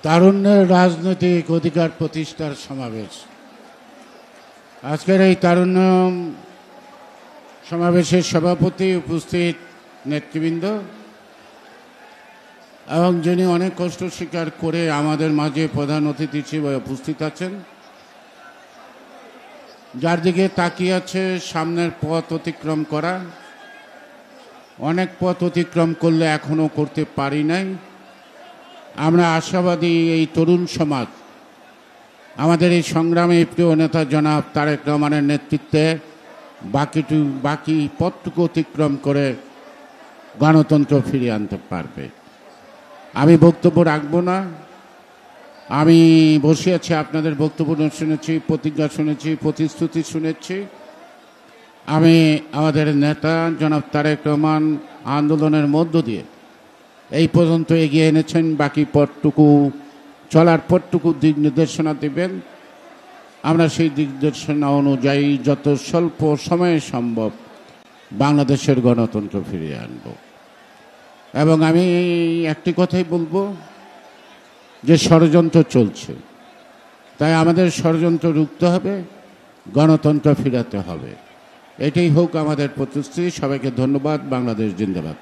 তারুণ্যের রাজনৈতিক অধিকার প্রতিষ্ঠার সমাবেশ। আজকের এই তারুণ্য সমাবেশের সভাপতি, উপস্থিত নেতৃবৃন্দ এবং যিনি অনেক কষ্ট স্বীকার করে আমাদের মাঝে প্রধান অতিথি হিসেবে উপস্থিত আছেন, যার দিকে তাকিয়ে আছে সামনের পথ অতিক্রম করা। অনেক পথ অতিক্রম করলে এখনো করতে পারি নাই। আমরা আশাবাদী এই তরুণ সমাজ আমাদের এই সংগ্রামে প্রিয় নেতা জনাব তারেক রহমানের নেতৃত্বে বাকি পথটুকু অতিক্রম করে গণতন্ত্র ফিরিয়ে আনতে পারবে। আমি বক্তব্য রাখব না। আমি বসে আছি, আপনাদের বক্তব্য শুনেছি, প্রতিজ্ঞা শুনেছি, প্রতিশ্রুতি শুনেছি। আমি আমাদের নেতা জনাব তারেক রহমান আন্দোলনের মধ্য দিয়ে এই পর্যন্ত এগিয়ে এনেছেন। বাকি পথটুকু চলার পথটুকু দিক নির্দেশনা দেবেন। আমরা সেই দিক নির্দেশনা অনুযায়ী যত স্বল্প সময়ে সম্ভব বাংলাদেশের গণতন্ত্র ফিরিয়ে আনব। এবং আমি একটি কথাই বলবো যে ষড়যন্ত্র চলছে, তাই আমাদের ষড়যন্ত্র রুখতে হবে, গণতন্ত্র ফিরাতে হবে। এটাই হোক আমাদের প্রতিশ্রুতি। সবাইকে ধন্যবাদ। বাংলাদেশ জিন্দাবাদ।